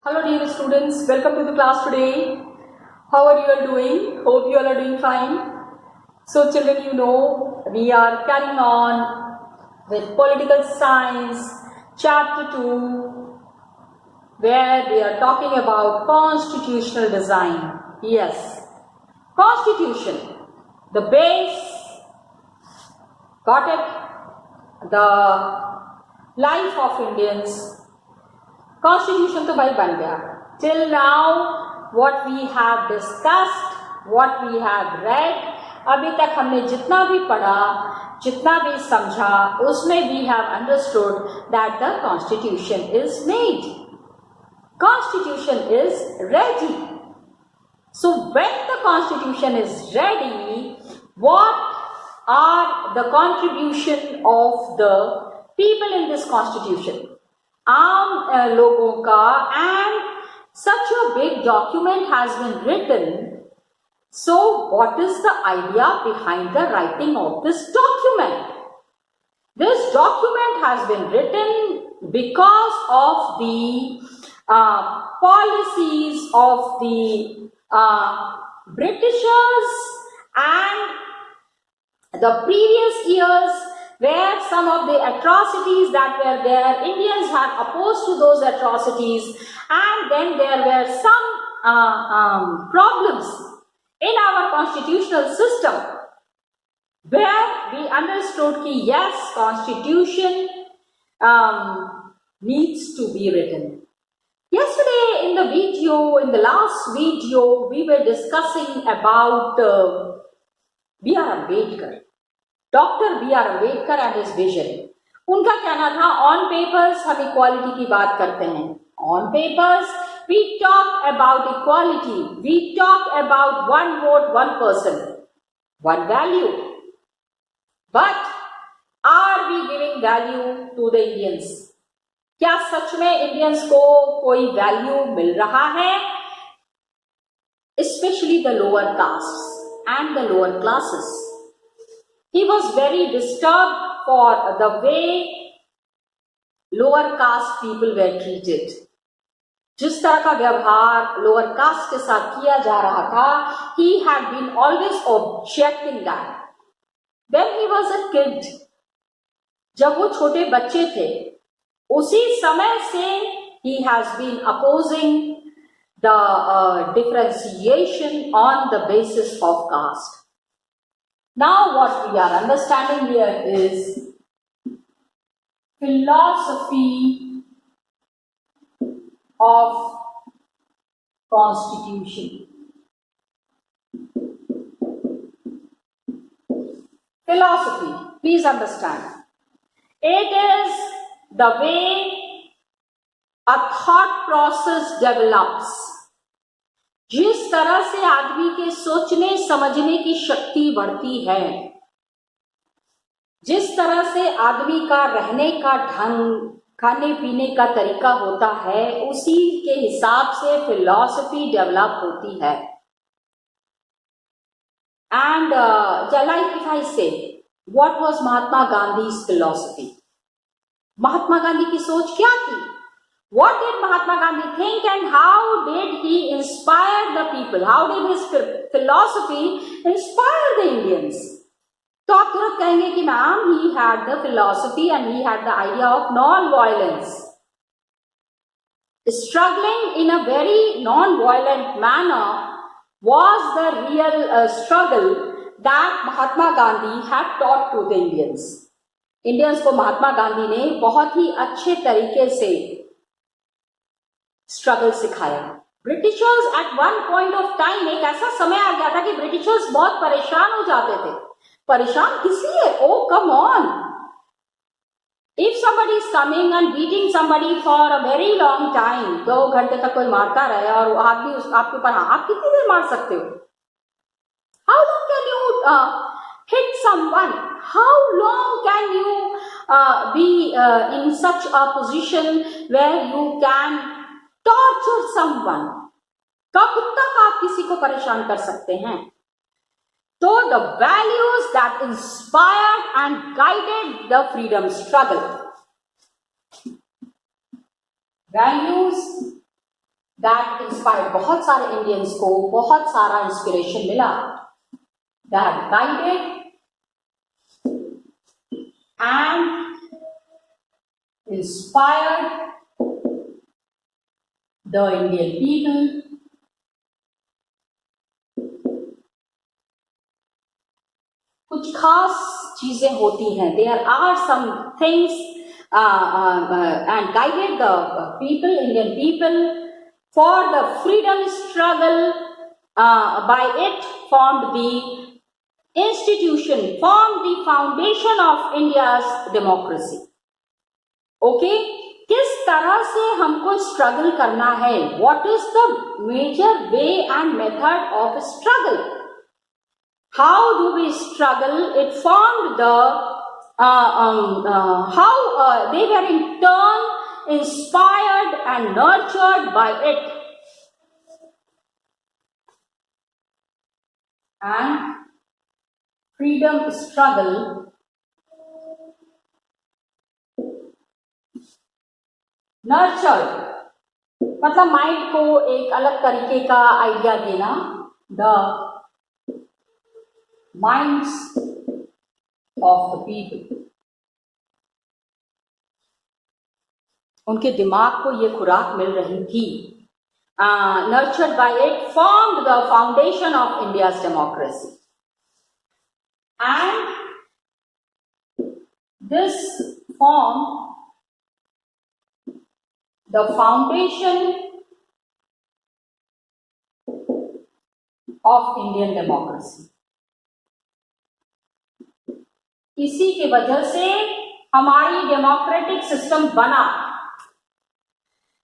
Hello dear students, welcome to the class today. How are you all doing? Hope you all are doing fine. So children, we are carrying on with political science chapter 2 where we are talking about constitutional design. Yes, constitution, the base, got it? The life of Indians. Constitution तो भाई बन गया. Till now what we have discussed, what we have read, अभी तक हमने जितना भी पढ़ा, जितना भी समझा, उसमें we have understood that the constitution is made. Constitution is ready. So when the constitution is ready, what are the contribution of the people in this constitution? आम लोगों का, and such a big document has been written. So what is the idea behind the writing of this document? This document has been written because of the policies of the Britishers and the previous years, where some of the atrocities that were there, Indians had opposed to those atrocities, and then there were some problems in our constitutional system where we understood that yes, constitution needs to be written. Yesterday in the last video, we were discussing about B.R. Ambedkar. Doctor B R Ambedkar and his vision. उनका कहना था on papers हम equality की बात करते हैं. On papers we talk about equality, we talk about one vote one person one value. But are we giving value to the Indians? क्या सच में इंडियंस को कोई वैल्यू मिल रहा है? Specially the lower cast and the lower classes. He was very disturbed for the way lower caste people were treated. जिस तरह का व्यवहार लोअर कास्ट के साथ किया जा रहा था, he had been always objecting that. When he was a kid, जब वो छोटे बच्चे थे, उसी समय से he has been opposing the differentiation on the basis of caste. Now what we are understanding here is philosophy of constitution. Philosophy, please understand. It is the way a thought process develops. जिस तरह से आदमी के सोचने समझने की शक्ति बढ़ती है, जिस तरह से आदमी का रहने का ढंग, खाने पीने का तरीका होता है, उसी के हिसाब से फिलॉसफी डेवलप होती है. And like if I say what was Mahatma Gandhi's philosophy? Mahatma Gandhi की सोच क्या थी? What did Mahatma Gandhi think and how did he inspire the people? How did his philosophy inspire the Indians? तो आप तुरंत कहेंगे कि ma'am, he had the philosophy and he had the idea of non-violence. Struggling in a very non-violent manner was the real struggle that Mahatma Gandhi had taught to the Indians. Indians को महात्मा गांधी ने बहुत ही अच्छे तरीके से struggle सिखाया. Britishers at one point of time, एक ऐसा समय आ गया था कि ब्रिटिशर्स बहुत परेशान हो जाते थे. परेशान किस लिए? Oh come on, if somebody is coming and beating somebody for a very long time, 2 घंटे तक कोई मारता रहे और आप भी आपके ऊपर, आप कितनी देर मार सकते हो? How long can you hit someone? How long can you be in such a position where you can torture someone? कब तक आप किसी को परेशान कर सकते हैं? तो the values that inspired and guided the freedom struggle, values that inspired, बहुत सारे इंडियंस को बहुत सारा इंस्पिरेशन मिला, that guided and inspired the Indian people कुछ खास चीजें होती हैं, there are some things and guided the people, Indian people for the freedom struggle, by it formed the institution, formed the foundation of India's democracy. Okay, किस तरह से हमको struggle करना है, what is the major way and method of struggle? How do we struggle? It formed the how they were in turn inspired and nurtured by it, and freedom struggle nurtured मतलब mind को एक अलग तरीके का idea देना, the minds of the people, उनके दिमाग को ये खुराक मिल रही थी. Nurtured by it, formed the foundation of India's democracy, and this formed the foundation of Indian democracy. इसी के वजह से हमारी डेमोक्रेटिक सिस्टम बना.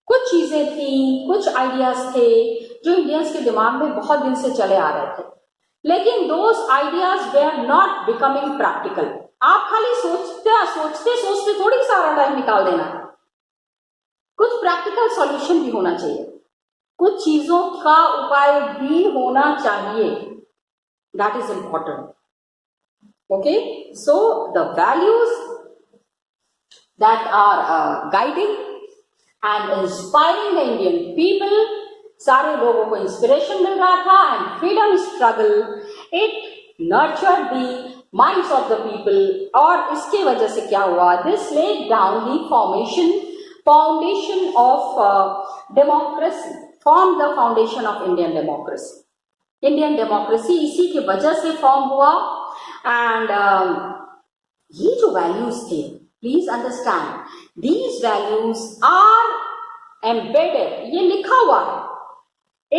कुछ चीजें थी, कुछ आइडियाज थे जो इंडियंस के दिमाग में बहुत दिन से चले आ रहे थे, लेकिन those ideas were not becoming practical. आप खाली सोचते थोड़ी सारा टाइम निकाल देना, कुछ प्रैक्टिकल सॉल्यूशन भी होना चाहिए, कुछ चीजों का उपाय भी होना चाहिए. That is important. Okay, so the values that are guiding and inspiring the Indian people, सारे लोगों को इंस्पिरेशन मिल रहा था, and freedom struggle, it nurtured the minds of the people. और इसके वजह से क्या हुआ, this laid down the foundation of democracy, formed the foundation of Indian democracy. Indian democracy इसी की वजह से फॉर्म हुआ. एंड ये जो वैल्यूज थे, please understand, these values are embedded, ये लिखा हुआ है,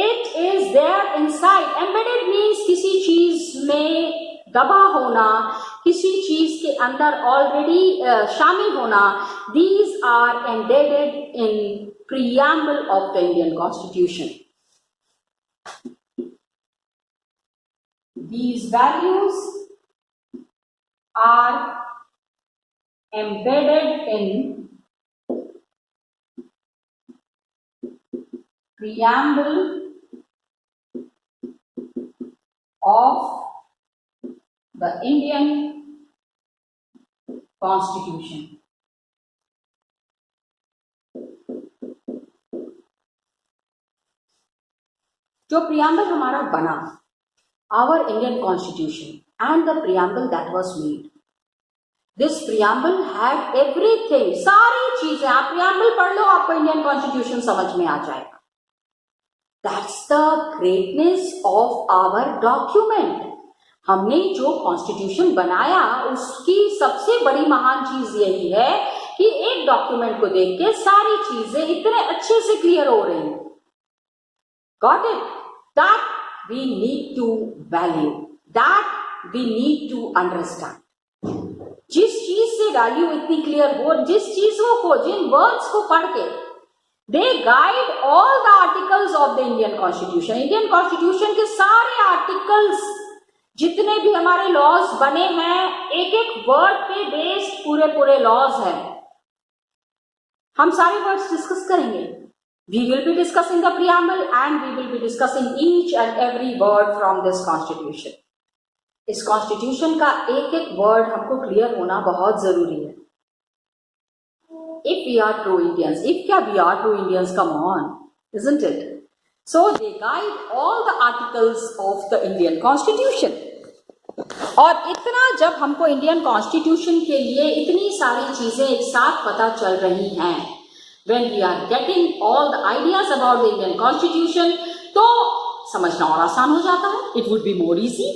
it is there inside. Embedded means किसी चीज में दबा होना, किसी चीज के अंदर ऑलरेडी शामिल होना. These are embedded in preamble of the Indian constitution. These values are embedded in preamble of the Indian Constitution. जो preamble हमारा बना, our Indian Constitution and the preamble that was made. This preamble had everything, सारी चीजें. आप preamble पढ़ लो, आपको Indian Constitution समझ में आ जाएगा. That's the greatness of our document. हमने जो Constitution बनाया, उसकी सबसे बड़ी महान चीज यही है कि एक डॉक्यूमेंट को देख के सारी चीजें इतने अच्छे से क्लियर हो रही हैं. Got it? That we need to value, that we need to understand. जिस चीज से वैल्यू इतनी क्लियर हो, जिस चीजों को, जिन वर्ड्स को पढ़ के they guide all the articles of the Indian Constitution. Indian Constitution के सारे आर्टिकल्स, जितने भी हमारे लॉज बने हैं, एक एक वर्ड पे बेस्ड पूरे लॉज हैं. हम सारे वर्ड्स डिस्कस करेंगे. We will be discussing the preamble and we will be discussing each and every word from this constitution. इस constitution का एक एक word हमको clear होना बहुत जरूरी है. If we are true Indians, if क्या we are true Indians, come on, isn't it? So they guide all the articles of the Indian Constitution. और इतना जब हमको इंडियन कॉन्स्टिट्यूशन के लिए इतनी सारी चीजें एक साथ पता चल रही हैं, when we are getting all the ideas about the Indian Constitution, तो समझना और आसान हो जाता है. It would be more easy.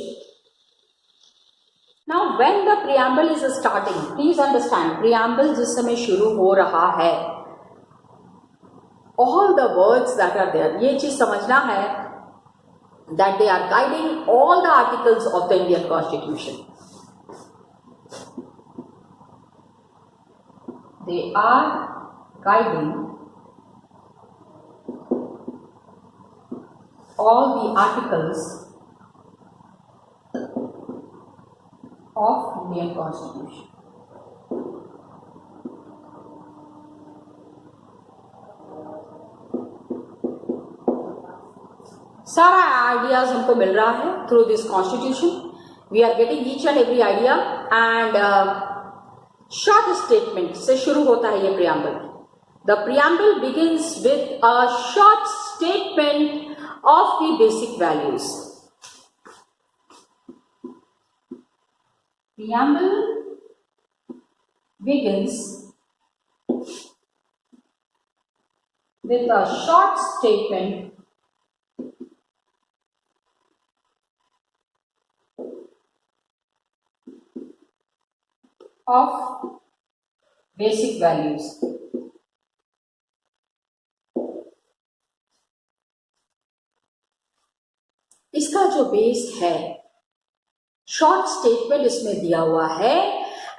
Now when the preamble is starting, please understand, preamble जिस समय शुरू हो रहा है, all the words that are there, ये चीज समझना है that they are guiding all the articles of the Indian Constitution. They are guiding all the articles of Indian Constitution. सारा आइडियाज हमको मिल रहा है through this constitution. We are getting each and every idea and short statement से शुरू होता है ये preamble. The preamble begins with a short statement of the basic values. Preamble begins with a short statement of basic values. इसका जो base है, short statement इसमें दिया हुआ है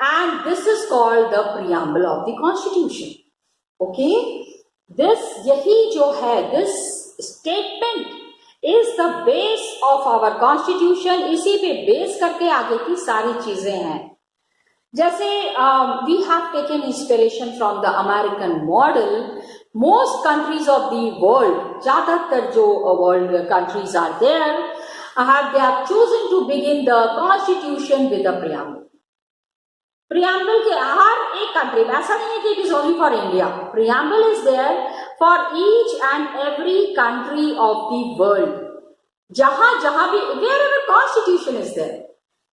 and this is called the preamble of the constitution. Okay, this यही जो है, this statement is the base of our constitution. इसी पे बेस करके आगे की सारी चीजें हैं. जैसे we have taken inspiration from the American model. Most countries of the world, ज्यादातर जो world countries are there, they have chosen to begin the constitution with a preamble. Preamble के हर एक कंट्री में, ऐसा नहीं है कि it is only for India, preamble is there for each and every country of the world. जहां जहां भी, wherever constitution is there,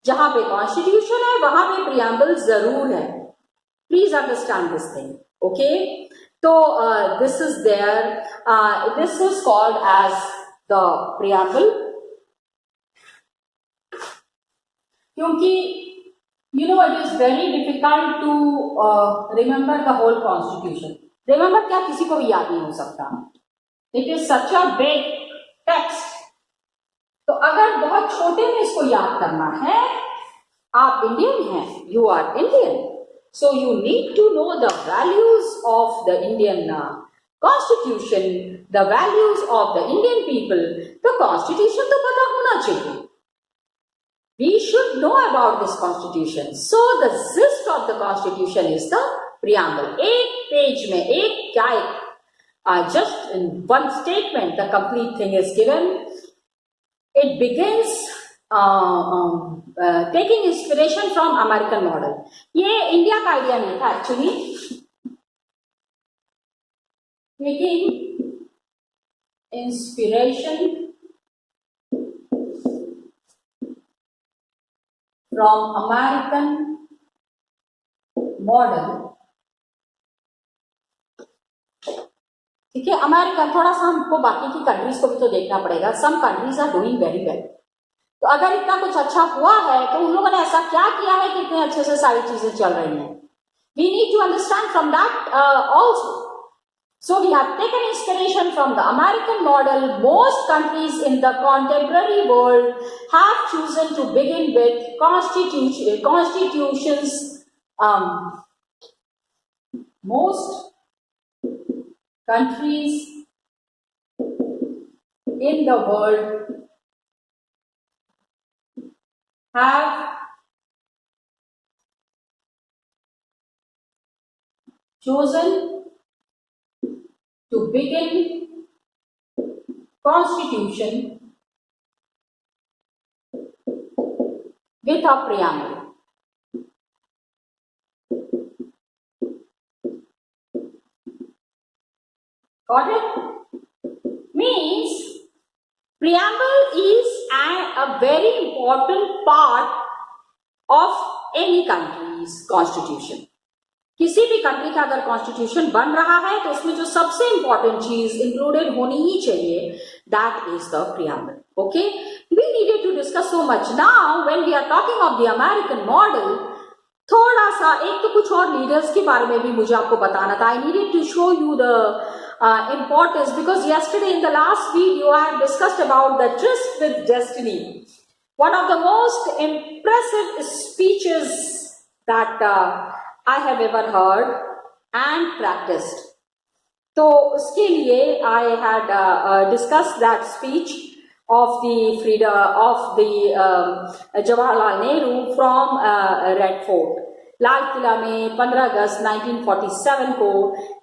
जहां पे कॉन्स्टिट्यूशन है वहां पे प्रियम्बल जरूर है. Please understand this thing. Okay, तो this is there, this is called as the preamble. क्योंकि you know it is very difficult to remember the whole constitution. Remember क्या, किसी को भी याद नहीं हो सकता. It is such a big text. तो अगर बहुत छोटे में इसको याद करना है, आप इंडियन हैं, you are Indian, so you need to know the values of the Indian constitution, the values of the Indian people. तो कॉन्स्टिट्यूशन तो पता होना चाहिए. We should know about this constitution. So the gist of the constitution is the preamble. एक page में, एक क्या, just in one statement the complete thing is given. It begins taking inspiration from American model. ये India का idea नहीं था actually, taking inspiration from American model. ठीक है, अमेरिका, थोड़ा सा हमको बाकी की कंट्रीज को भी तो देखना पड़ेगा. Some countries are doing very well. तो अगर इतना कुछ अच्छा हुआ है तो उन लोगों ने ऐसा क्या किया है कि इतने अच्छे से सारी चीजें चल रही हैं. We need to understand from that also. So we have taken inspiration from the American model. Most countries in the contemporary world have chosen to begin with constitutions. Most countries in the world have chosen to begin constitution with a preamble. Got it? Preamble is a very important part of any country's constitution. किसी भी country का अगर constitution बन रहा है तो उसमें जो सबसे इंपॉर्टेंट चीज इंक्लूडेड होनी ही चाहिए, that is the preamble. Okay, we needed to discuss so much. Now when we are talking of the American model, थोड़ा सा एक तो कुछ और लीडर्स के बारे में भी मुझे आपको बताना था. I needed to show you the importance, because yesterday in the last video I have discussed about the tryst with destiny, one of the most impressive speeches that I have ever heard and practiced. तो उसके लिए I had discussed that speech of the freedom of the Jawaharlal Nehru from Red Fort. Lal Qila में 15 अगस्त 1947 को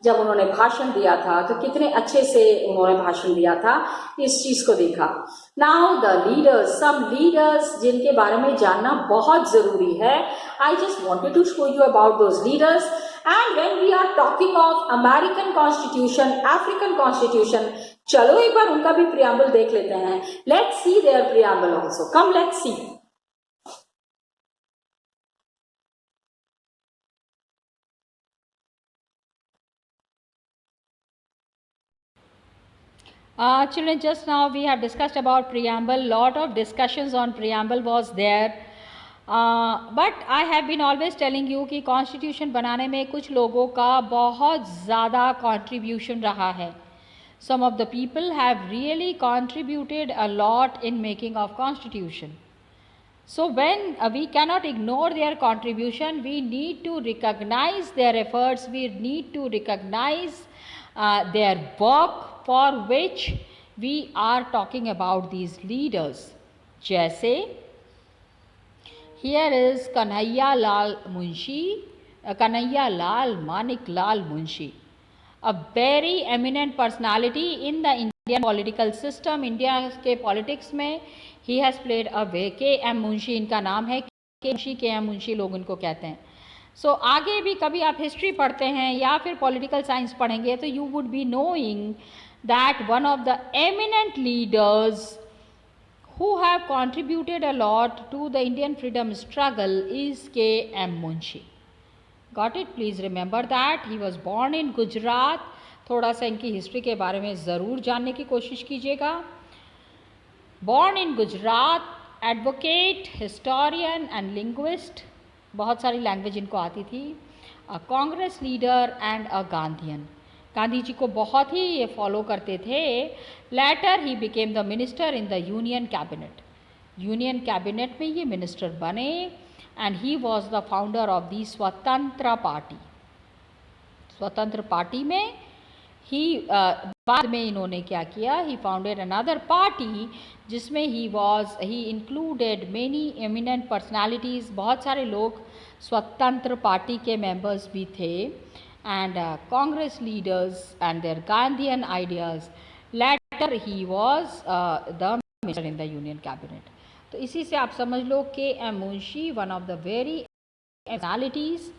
जब उन्होंने भाषण दिया था, तो कितने अच्छे से उन्होंने भाषण दिया था, इस चीज को देखा. Now the leaders, some leaders जिनके बारे में जानना बहुत जरूरी है. I just wanted to show you about those leaders. And when we are talking of American constitution, African constitution, चलो एक बार उनका भी प्रियम्बल देख लेते हैं. Let's see their preamble also. Come let's see. Children, just now we have discussed about preamble. Lot of discussions on preamble was there. But I have been always telling you कि constitution बनाने में कुछ लोगों का बहुत ज़्यादा contribution रहा है. Some of the people have really contributed a lot in making of constitution. So when we cannot ignore their contribution, we need to recognize their efforts, we need to recognize their work for which we are talking about these leaders. जैसे here is Kanhaiya Lal Munshi, Kanhaiya Lal Manik Lal Munshi, a very eminent personality in the Indian political system. India के politics में he has played a way. K.M. Munshi इनका नाम है. K.M. Munshi लोग इनको कहते हैं. सो आगे भी कभी आप हिस्ट्री पढ़ते हैं या फिर पॉलिटिकल साइंस पढ़ेंगे तो you would be knowing that one of the eminent leaders who have contributed a lot to the Indian freedom struggle is K.M. Munshi. Got it? Please remember that. He was born in Gujarat. थोड़ा सा इनकी history के बारे में ज़रूर जानने की कोशिश कीजिएगा. Born in Gujarat, advocate, historian and linguist. बहुत सारी लैंग्वेज इनको आती थी. A Congress leader and a Gandhian. Gandhi ji को बहुत ही ये फॉलो करते थे. Later he became the minister in the union cabinet. Union cabinet में ये मिनिस्टर बने and he was the founder of the Swatantra party. Swatantra party में ही बाद में इन्होंने क्या किया, ही फाउंडेड अनदर पार्टी जिसमें he included many eminent personalities. बहुत सारे लोग स्वतंत्र पार्टी के मेंबर्स भी थे and Congress leaders and their Gandhian ideas. Later he was the minister in the union cabinet. तो इसी से आप समझ लो K M Munshi one of the very personalities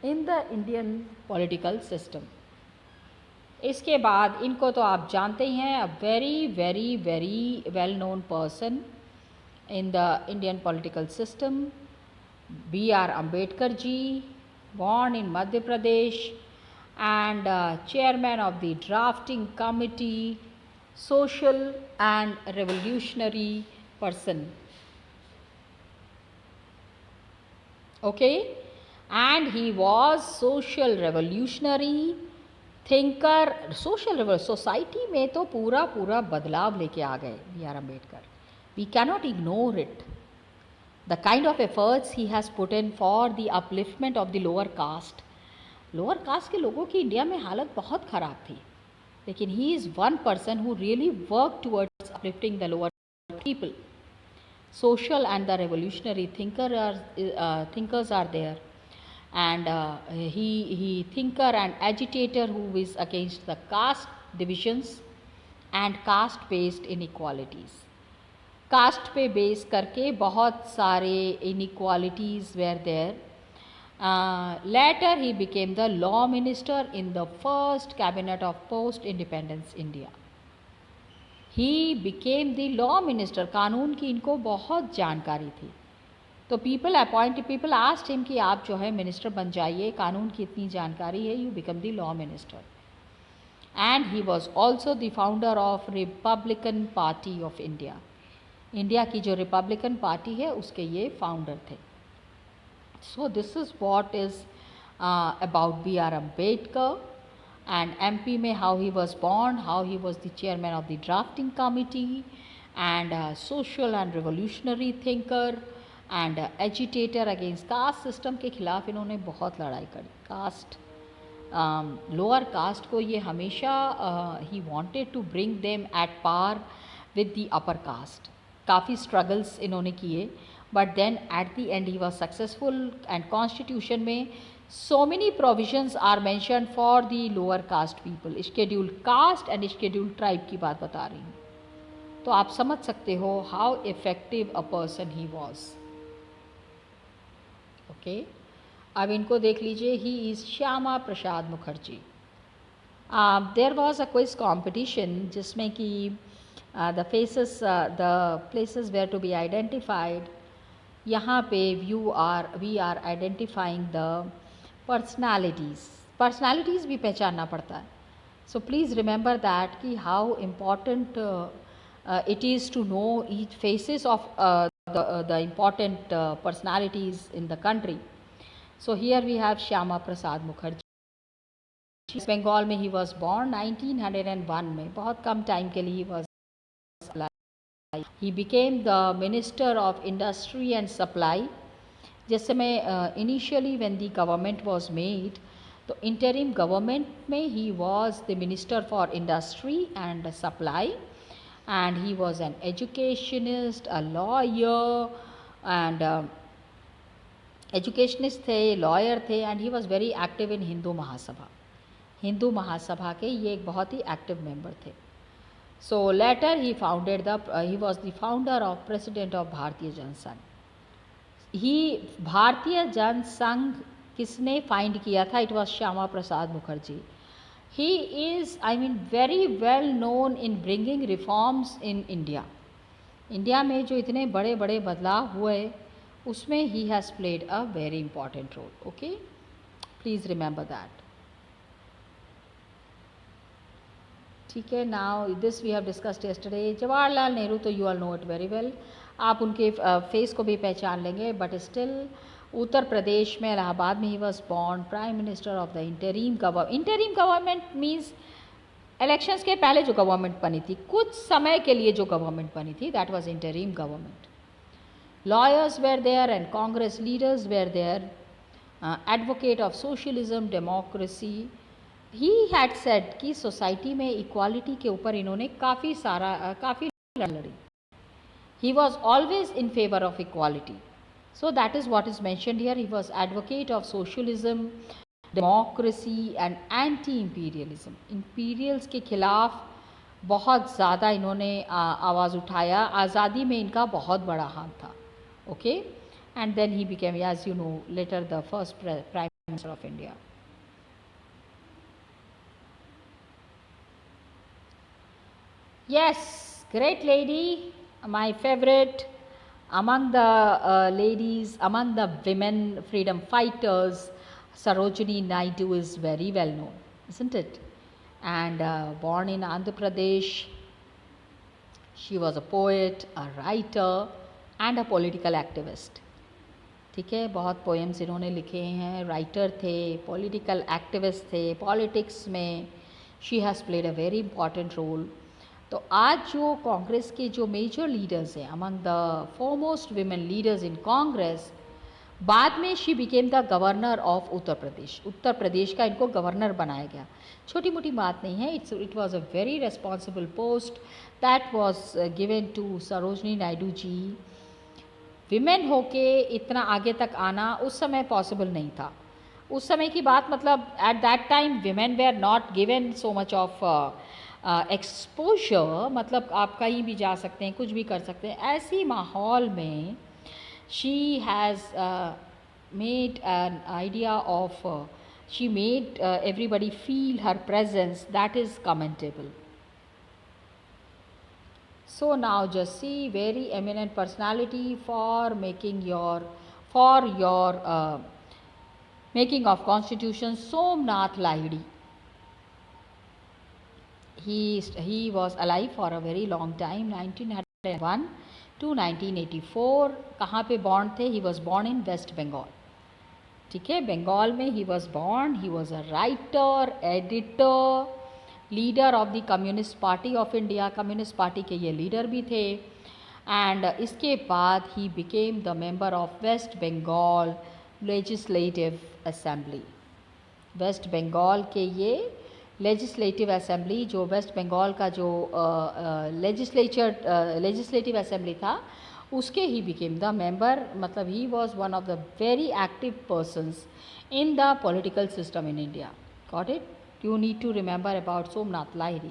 in the Indian political system. इसके बाद इनको तो आप जानते ही हैं, a very very very well known person in the Indian political system, B.R. Ambedkar ji, born in Madhya Pradesh and chairman of the drafting committee, social and revolutionary person. Okay, and he was social revolutionary thinker. Social society में तो पूरा पूरा बदलाव लेके आ गए B.R. Ambedkar. We cannot ignore it. The kind of efforts he has put in for the upliftment of the lower caste. Lower caste के लोगों की इंडिया में हालत बहुत ख़राब थी, लेकिन he is one person who really work towards uplifting the lower people. Social and the revolutionary thinkers are there. And he thinker and agitator who is against the caste divisions and caste based inequalities. Caste पे base करके बहुत सारे inequalities were there. Later he became the law minister in the first cabinet of post independence India. He became the law minister, कानून की इनको बहुत जानकारी थी। तो पीपल आस्क्ड हिम कि आप जो है मिनिस्टर बन जाइए, कानून की इतनी जानकारी है, you become the law minister. And he was also the founder of Republican party of India. India की जो रिपब्लिकन पार्टी है उसके ये फाउंडर थे। So this is what is about B.R. Ambedkar and MP में how he was born, how he was the chairman of the drafting committee and social and revolutionary thinker and agitator against caste system के खिलाफ इन्होंने बहुत लड़ाई करी। Cast lower cast को ये हमेशा ही wanted to bring them at par with the upper caste. काफ़ी स्ट्रगल्स इन्होंने किए, but then at the end he was successful. And constitution में so many provisions are mentioned for the lower caste people, scheduled caste and scheduled tribe की बात बता रही हूँ। तो आप समझ सकते हो how effective a person he was। Okay, अब इनको देख लीजिए। He is Shyama Prasad Mukherjee. There was a quiz competition जिसमें कि the faces the places were to be identified. यहाँ पे we are identifying the personalities भी पहचानना पड़ता है। सो प्लीज़ रिमेंबर दैट कि how important it is to know each faces of the important personalities in the country. So here we have Shyama Prasad Mukherjee. Bengal में he was born 1901 में, बहुत कम time के लिए he was. He became the minister of industry and supply. जिस समय initially when the government was made, तो interim government में he was the minister for industry and supply and he was an educationist, a lawyer and educationist थे, lawyer थे and he was very active in Hindu Mahasabha. Hindu Mahasabha के ये एक बहुत ही active member थे। So later he was the founder of president of भारतीय जनसंघ। ही भारतीय जन संघ किसने फाइंड किया था? It was Shyama Prasad Mukherjee. He is very well known in bringing reforms in India. India में जो इतने बड़े बड़े बदलाव हुए उसमें he has played a very important role. Okay, please remember that. ठीक है, now this we have discussed yesterday. Jawaharlal Nehru तो you all know it very well, आप उनके फेस को भी पहचान लेंगे, बट स्टिल उत्तर प्रदेश में इलाहाबाद में he was born, prime minister of the interim government means elections के पहले जो गवर्नमेंट बनी थी, कुछ समय के लिए जो गवर्नमेंट बनी थी, that was interim government. Lawyers were there and Congress leaders were there, advocate of socialism, democracy. He had said कि सोसाइटी में इक्वालिटी के ऊपर इन्होंने काफ़ी लड़ी। He was always in favor of equality. So that is what is mentioned here. He was advocate of socialism, democracy and anti-imperialism. Imperials के खिलाफ बहुत ज़्यादा इन्होंने आवाज़ उठाया। आज़ादी में इनका बहुत बड़ा हाथ था। Okay, and then he became, as you know, later the first Prime Minister of India. Yes, great lady. My favorite among the ladies, among the women freedom fighters, Sarojini Naidu is very well known, isn't it? And born in Andhra Pradesh, she was a poet, a writer and a political activist. ठीक है, बहुत poems इन्होंने लिखे हैं, writer थे, political activist थे, politics में she has played a very important role. तो आज जो कांग्रेस के जो मेजर लीडर्स हैं, among the foremost women leaders in Congress, बाद में she became the governor of Uttar Pradesh. Uttar Pradesh का इनको गवर्नर बनाया गया। छोटी मोटी बात नहीं है, it was a very responsible post that was given to Sarojini Naidu ji. Women होके इतना आगे तक आना उस समय पॉसिबल नहीं था। उस समय की बात, मतलब at that time women were not given so much of exposure, मतलब आप कहीं भी जा सकते हैं, कुछ भी कर सकते हैं। ऐसी माहौल में she has made an idea of, she made everybody feel her presence, that is commendable. So now just see very eminent personality for making your making of constitution, Somnath Lahiri. He was alive for a very long time, 1901 to 1984. कहाँ पे born थे? He was born in West Bengal. ठीक है, बंगाल में he was born. He was a writer, editor, leader of the Communist Party of India. Communist Party के ये leader भी थे. एंड इसके बाद he became the member of West Bengal legislative assembly. West Bengal के ये लेजिस्लेटिव असेंबली, जो वेस्ट बंगाल का जो लेजिस्लेटिव असेंबली था, उसके ही बिकेम द मेंबर. मतलब he was one of the very active persons in the political system in India. Got it? You need to remember about Somnath Lahiri.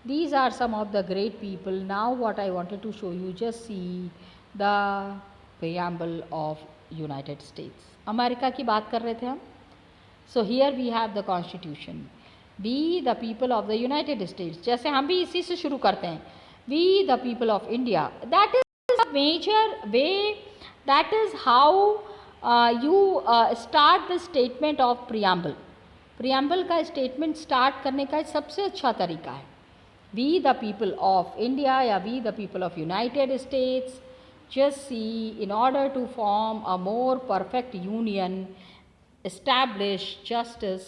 These are some of the great people. Now what I wanted to show you, just see the preamble of United States. America की बात कर रहे थे हम. So here we have the Constitution. We the people of the United States. जैसे हम भी इसी से शुरू करते हैं. We the people of India. That is a major way. That is how you start the statement of preamble. Preamble का statement start करने का सबसे अच्छा तरीका है. We the people of India या we the people of United States. Just see, in order to form a more perfect union, establish justice.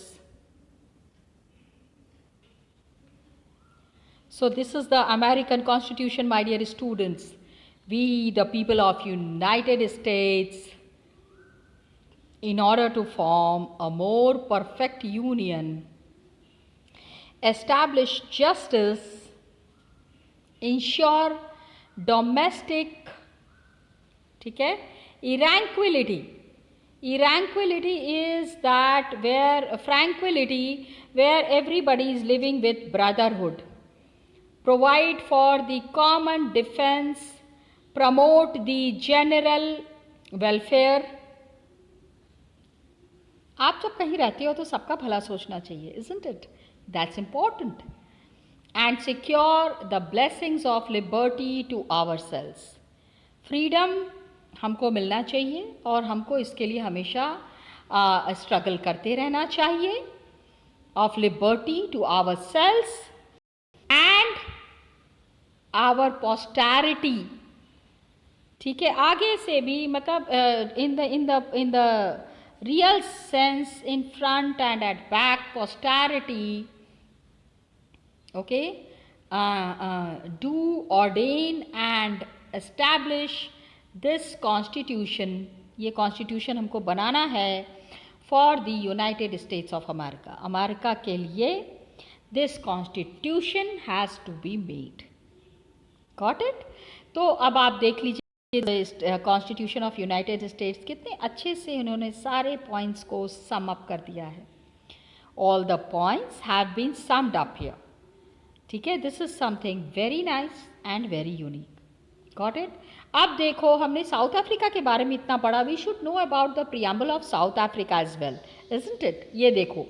So this is the American constitution, my dear students. We the people of United States, in order to form a more perfect union, establish justice, ensure domestic, ठीक है, tranquility. Tranquility is that where tranquility, where everybody is living with brotherhood. Provide for the common defense, promote the general welfare. आप जब कहीं रहते हो तो सबका भला सोचना चाहिए, isn't it? That's important. And secure the blessings of liberty to ourselves. Freedom हमको मिलना चाहिए और हमको इसके लिए हमेशा स्ट्रगल करते रहना चाहिए. Of liberty to ourselves and our posterity. ठीक है, आगे से भी मतलब in the real sense, in front and at back, posterity, okay, do ordain and establish this constitution. ये constitution हमको बनाना है for the United States of America. America के लिए this constitution has to be made. Got it? तो अब आप देख लीजिए कॉन्स्टिट्यूशन ऑफ यूनाइटेड स्टेट्स कितने अच्छे से उन्होंने सारे पॉइंट्स को सम अप कर दिया है. All the points have been summed up here. ठीक है, this is something very nice and very unique. Got it? अब देखो, हमने साउथ अफ्रीका के बारे में इतना पढ़ा. We should know about the preamble of South Africa as well, isn't it? ये देखो,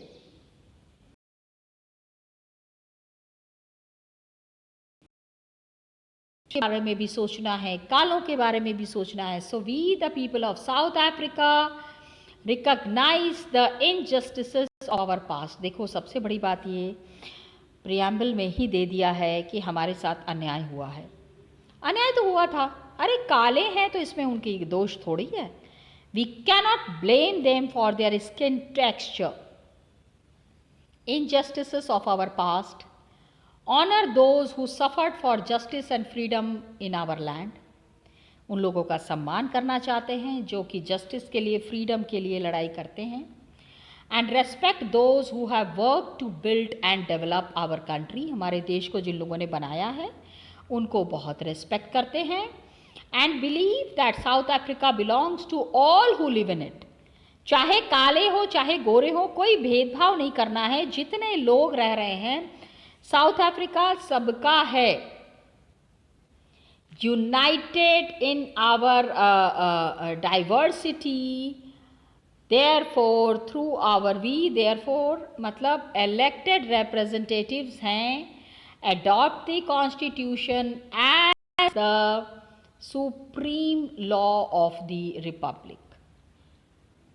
के बारे में भी सोचना है, कालों के बारे में भी सोचना है. So we the people of South Africa recognise the injustices of our past. देखो, सबसे बड़ी बात ये प्रियम्बल में ही दे दिया है कि हमारे साथ अन्याय हुआ है. अन्याय तो हुआ था. अरे काले हैं तो इसमें उनकी दोष थोड़ी है. We cannot blame them for their skin texture. Injustices of our past. Honor those who suffered for justice and freedom in our land. उन लोगों का सम्मान करना चाहते हैं जो कि जस्टिस के लिए, फ्रीडम के लिए लड़ाई करते हैं. And respect those who have worked to build and develop our country. हमारे देश को जिन लोगों ने बनाया है उनको बहुत रेस्पेक्ट करते हैं. And believe that South Africa belongs to all who live in it. चाहे काले हो चाहे गोरे हो, कोई भेदभाव नहीं करना है. जितने लोग रह रहे हैं साउथ अफ्रीका सबका है. United in our diversity, therefore through our we, therefore मतलब इलेक्टेड रिप्रेजेंटेटिव्स हैं. Adopt the constitution as the supreme law of the republic.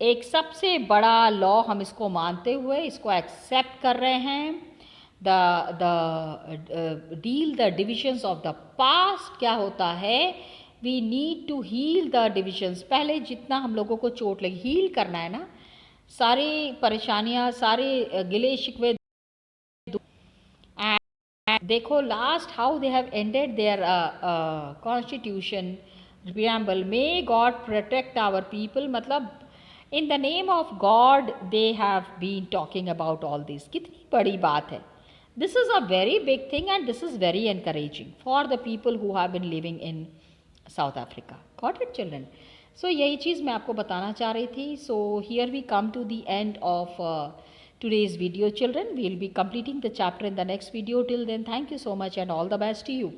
एक सबसे बड़ा लॉ हम इसको मानते हुए इसको एक्सेप्ट कर रहे हैं. Deal the divisions of the past. क्या होता है, we need to heal the divisions. पहले जितना हम लोगों को चोट लगी, हील करना है ना, सारी परेशानियां, सारे गिले शिकवे. देखो last how they have ended their constitution preamble. May God protect our people. मतलब in the name of God they have been talking about all this. कितनी बड़ी बात है. This is a very big thing and this is very encouraging for the people who have been living in South Africa. Got it children? So यही चीज़ मैं आपको बताना चाह रही थी. So here we come to the end of today's video children. We will be completing the chapter in the next video. Till then, thank you so much and all the best to you.